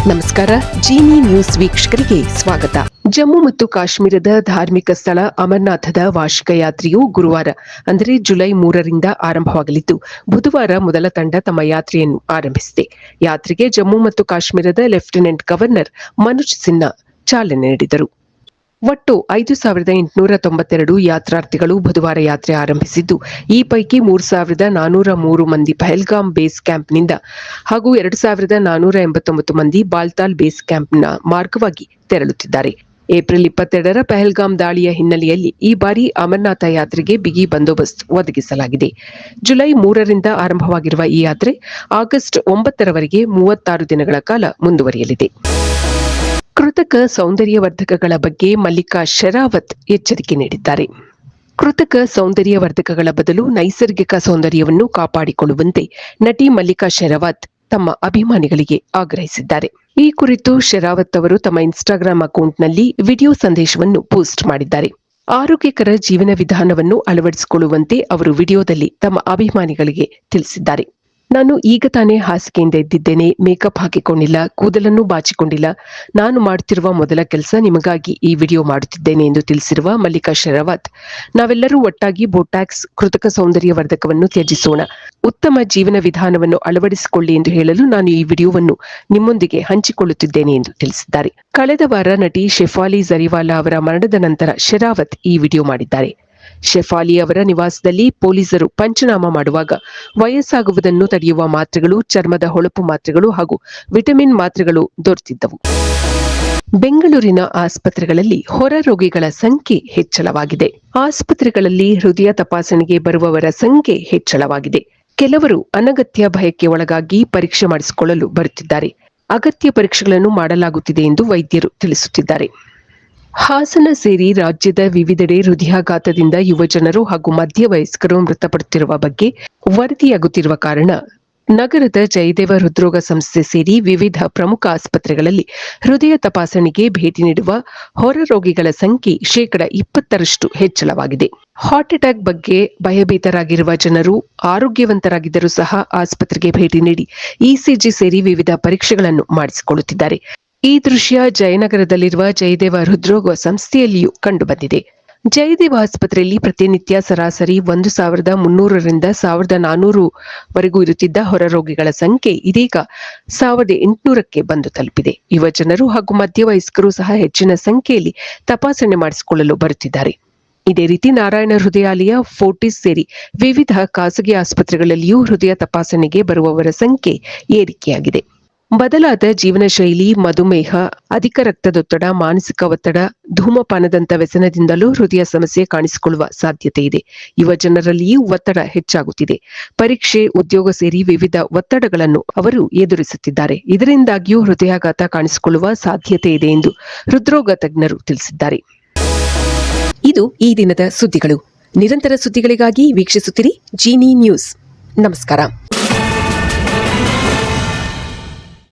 ನಮಸ್ಕಾರ. ಜೀನಿ ನ್ಯೂಸ್ ವೀಕ್ಷಕರಿಗೆ ಸ್ವಾಗತ. ಜಮ್ಮು ಮತ್ತು ಕಾಶ್ಮೀರದ ಧಾರ್ಮಿಕ ಸ್ಥಳ ಅಮರನಾಥದ ವಾರ್ಷಿಕ ಯಾತ್ರೆಯು ಗುರುವಾರ ಅಂದರೆ ಜುಲೈ 3ರಿಂದ ಆರಂಭವಾಗಲಿದ್ದು, ಬುಧವಾರ ಮೊದಲ ತಂಡ ತಮ್ಮ ಯಾತ್ರೆಯನ್ನು ಆರಂಭಿಸಿದೆ. ಯಾತ್ರೆಗೆ ಜಮ್ಮು ಮತ್ತು ಕಾಶ್ಮೀರದ ಲೆಫ್ಟಿನೆಂಟ್ ಗವರ್ನರ್ ಮನೋಜ್ ಸಿನ್ಹಾ ಚಾಲನೆ ನೀಡಿದರು. ಒಟ್ಟು 5,892 ಯಾತ್ರಾರ್ಥಿಗಳು ಬುಧವಾರ ಯಾತ್ರೆ ಆರಂಭಿಸಿದ್ದು, ಈ ಪೈಕಿ 3,403 ಮಂದಿ ಪಹಲ್ಗಾಮ್ ಬೇಸ್ ಕ್ಯಾಂಪ್ನಿಂದ ಹಾಗೂ 2,489 ಮಂದಿ ಬಾಲ್ತಾಲ್ ಬೇಸ್ ಕ್ಯಾಂಪ್ನ ಮಾರ್ಗವಾಗಿ ತೆರಳುತ್ತಿದ್ದಾರೆ. ಏಪ್ರಿಲ್ 22ರ ಪಹಲ್ಗಾಮ್ ದಾಳಿಯ ಹಿನ್ನೆಲೆಯಲ್ಲಿ ಈ ಬಾರಿ ಅಮರನಾಥ ಯಾತ್ರೆಗೆ ಬಿಗಿ ಬಂದೋಬಸ್ತ್ ಒದಗಿಸಲಾಗಿದೆ. ಜುಲೈ 3ರಿಂದ ಆರಂಭವಾಗಿರುವ ಈ ಯಾತ್ರೆ ಆಗಸ್ಟ್ 9ರವರೆಗೆ 36 ದಿನಗಳ ಕಾಲ ಮುಂದುವರಿಯಲಿದೆ. ಕೃತಕ ಸೌಂದರ್ಯವರ್ಧಕಗಳ ಬಗ್ಗೆ ಮಲ್ಲಿಕಾ ಶೆರಾವತ್ ಎಚ್ಚರಿಕೆ ನೀಡಿದ್ದಾರೆ. ಕೃತಕ ಸೌಂದರ್ಯವರ್ಧಕಗಳ ಬದಲು ನೈಸರ್ಗಿಕ ಸೌಂದರ್ಯವನ್ನು ಕಾಪಾಡಿಕೊಳ್ಳುವಂತೆ ನಟಿ ಮಲ್ಲಿಕಾ ಶೆರಾವತ್ ತಮ್ಮ ಅಭಿಮಾನಿಗಳಿಗೆ ಆಗ್ರಹಿಸಿದ್ದಾರೆ. ಈ ಕುರಿತು ಶೆರಾವತ್ ಅವರು ತಮ್ಮ ಇನ್ಸ್ಟಾಗ್ರಾಂ ಅಕೌಂಟ್ನಲ್ಲಿ ವಿಡಿಯೋ ಸಂದೇಶವನ್ನು ಪೋಸ್ಟ್ ಮಾಡಿದ್ದಾರೆ. ಆರೋಗ್ಯಕರ ಜೀವನ ವಿಧಾನವನ್ನು ಅಳವಡಿಸಿಕೊಳ್ಳುವಂತೆ ಅವರು ವಿಡಿಯೋದಲ್ಲಿ ತಮ್ಮ ಅಭಿಮಾನಿಗಳಿಗೆ ತಿಳಿಸಿದ್ದಾರೆ. ನಾನು ಈಗ ತಾನೇ ಹಾಸಿಗೆಯಿಂದ ಎದ್ದಿದ್ದೇನೆ, ಮೇಕಪ್ ಹಾಕಿಕೊಂಡಿಲ್ಲ, ಕೂದಲನ್ನು ಬಾಚಿಕೊಂಡಿಲ್ಲ. ನಾನು ಮಾಡುತ್ತಿರುವ ಮೊದಲ ಕೆಲಸ ನಿಮಗಾಗಿ ಈ ವಿಡಿಯೋ ಮಾಡುತ್ತಿದ್ದೇನೆ ಎಂದು ತಿಳಿಸಿರುವ ಮಲ್ಲಿಕಾ ಶೆರಾವತ್, ನಾವೆಲ್ಲರೂ ಒಟ್ಟಾಗಿ ಬೋಟಾಕ್ಸ್ ಕೃತಕ ಸೌಂದರ್ಯವರ್ಧಕವನ್ನು ತ್ಯಜಿಸೋಣ, ಉತ್ತಮ ಜೀವನ ವಿಧಾನವನ್ನು ಅಳವಡಿಸಿಕೊಳ್ಳಿ ಎಂದು ಹೇಳಲು ನಾನು ಈ ವಿಡಿಯೋವನ್ನು ನಿಮ್ಮೊಂದಿಗೆ ಹಂಚಿಕೊಳ್ಳುತ್ತಿದ್ದೇನೆ ಎಂದು ತಿಳಿಸಿದ್ದಾರೆ. ಕಳೆದ ವಾರ ನಟಿ ಶೆಫಾಲಿ ಜರಿವಾಲಾ ಅವರ ಮರಣದ ನಂತರ ಶೆರಾವತ್ ಈ ವಿಡಿಯೋ ಮಾಡಿದ್ದಾರೆ. ಶೆಫಾಲಿ ಅವರ ನಿವಾಸದಲ್ಲಿ ಪೊಲೀಸರು ಪಂಚನಾಮ ಮಾಡುವಾಗ ವಯಸ್ಸಾಗುವುದನ್ನು ತಡೆಯುವ ಮಾತ್ರೆಗಳು, ಚರ್ಮದ ಹೊಳಪು ಮಾತ್ರೆಗಳು ಹಾಗೂ ವಿಟಮಿನ್ ಮಾತ್ರೆಗಳು ದೊರೆತಿದ್ದವು. ಬೆಂಗಳೂರಿನ ಆಸ್ಪತ್ರೆಗಳಲ್ಲಿ ಹೊರ ರೋಗಿಗಳ ಸಂಖ್ಯೆ ಹೆಚ್ಚಳವಾಗಿದೆ. ಆಸ್ಪತ್ರೆಗಳಲ್ಲಿ ಹೃದಯ ತಪಾಸಣೆಗೆ ಬರುವವರ ಸಂಖ್ಯೆ ಹೆಚ್ಚಳವಾಗಿದೆ. ಕೆಲವರು ಅನಗತ್ಯ ಭಯಕ್ಕೆ ಒಳಗಾಗಿ ಪರೀಕ್ಷೆ ಮಾಡಿಸಿಕೊಳ್ಳಲು ಬರುತ್ತಿದ್ದಾರೆ. ಅಗತ್ಯ ಪರೀಕ್ಷೆಗಳನ್ನು ಮಾಡಲಾಗುತ್ತಿದೆ ಎಂದು ವೈದ್ಯರು ತಿಳಿಸುತ್ತಿದ್ದಾರೆ. ಹಾಸನ ಸೇರಿ ರಾಜ್ಯದ ವಿವಿಧೆಡೆ ಹೃದಯಾಘಾತದಿಂದ ಯುವಜನರು ಹಾಗೂ ಮಧ್ಯವಯಸ್ಕರು ಮೃತಪಡುತ್ತಿರುವ ಬಗ್ಗೆ ವರದಿಯಾಗುತ್ತಿರುವ ಕಾರಣ ನಗರದ ಜಯದೇವ ಹೃದ್ರೋಗ ಸಂಸ್ಥೆ ಸೇರಿ ವಿವಿಧ ಪ್ರಮುಖ ಆಸ್ಪತ್ರೆಗಳಲ್ಲಿ ಹೃದಯ ತಪಾಸಣೆಗೆ ಭೇಟಿ ನೀಡುವ ಹೊರ ರೋಗಿಗಳ ಸಂಖ್ಯೆ 20% ಹೆಚ್ಚಳವಾಗಿದೆ. ಹಾರ್ಟ್ ಅಟ್ಯಾಕ್ ಬಗ್ಗೆ ಭಯಭೀತರಾಗಿರುವ ಜನರು ಆರೋಗ್ಯವಂತರಾಗಿದ್ದರೂ ಸಹ ಆಸ್ಪತ್ರೆಗೆ ಭೇಟಿ ನೀಡಿ ಇಸಿಜಿ ಸೇರಿ ವಿವಿಧ ಪರೀಕ್ಷೆಗಳನ್ನು ಮಾಡಿಸಿಕೊಳ್ಳುತ್ತಿದ್ದಾರೆ. ಈ ದೃಶ್ಯ ಜಯನಗರದಲ್ಲಿರುವ ಜಯದೇವ ಹೃದ್ರೋಗ ಸಂಸ್ಥೆಯಲ್ಲಿಯೂ ಕಂಡುಬಂದಿದೆ. ಜಯದೇವ ಆಸ್ಪತ್ರೆಯಲ್ಲಿ ಪ್ರತಿನಿತ್ಯ ಸರಾಸರಿ 1,300ರಿಂದ 1,400 ವರೆಗೂ ಇರುತ್ತಿದ್ದ ಹೊರರೋಗಿಗಳ ಸಂಖ್ಯೆ ಇದೀಗ 1,800ಕ್ಕೆ ಬಂದು ತಲುಪಿದೆ. ಯುವಜನರು ಹಾಗೂ ಮಧ್ಯವಯಸ್ಕರು ಸಹ ಹೆಚ್ಚಿನ ಸಂಖ್ಯೆಯಲ್ಲಿ ತಪಾಸಣೆ ಮಾಡಿಸಿಕೊಳ್ಳಲು ಬರುತ್ತಿದ್ದಾರೆ. ಇದೇ ರೀತಿ ನಾರಾಯಣ ಹೃದಯಾಲಯ, ಫೋರ್ಟಿಸ್ ಸೇರಿ ವಿವಿಧ ಖಾಸಗಿ ಆಸ್ಪತ್ರೆಗಳಲ್ಲಿಯೂ ಹೃದಯ ತಪಾಸಣೆಗೆ ಬರುವವರ ಸಂಖ್ಯೆ ಏರಿಕೆಯಾಗಿದೆ. ಬದಲಾದ ಜೀವನ ಶೈಲಿ, ಮಧುಮೇಹ, ಅಧಿಕ ರಕ್ತದೊತ್ತಡ, ಮಾನಸಿಕ ಒತ್ತಡ, ಧೂಮಪಾನದಂಥ ವ್ಯಸನದಿಂದಲೂ ಹೃದಯ ಸಮಸ್ಯೆ ಕಾಣಿಸಿಕೊಳ್ಳುವ ಸಾಧ್ಯತೆ ಇದೆ. ಯುವ ಜನರಲ್ಲಿಯೂ ಒತ್ತಡ ಹೆಚ್ಚಾಗುತ್ತಿದೆ. ಪರೀಕ್ಷೆ, ಉದ್ಯೋಗ ಸೇರಿ ವಿವಿಧ ಒತ್ತಡಗಳನ್ನು ಅವರು ಎದುರಿಸುತ್ತಿದ್ದಾರೆ. ಇದರಿಂದಾಗಿಯೂ ಹೃದಯಾಘಾತ ಕಾಣಿಸಿಕೊಳ್ಳುವ ಸಾಧ್ಯತೆ ಇದೆ ಎಂದು ಹೃದ್ರೋಗ ತಜ್ಞರು ತಿಳಿಸಿದ್ದಾರೆ. ಇದು ಈ ದಿನದ ಸುದ್ದಿಗಳು. ನಿರಂತರ ಸುದ್ದಿಗಳಿಗಾಗಿ ವೀಕ್ಷಿಸುತ್ತಿರಿ ಜೀನಿ ನ್ಯೂಸ್. ನಮಸ್ಕಾರ.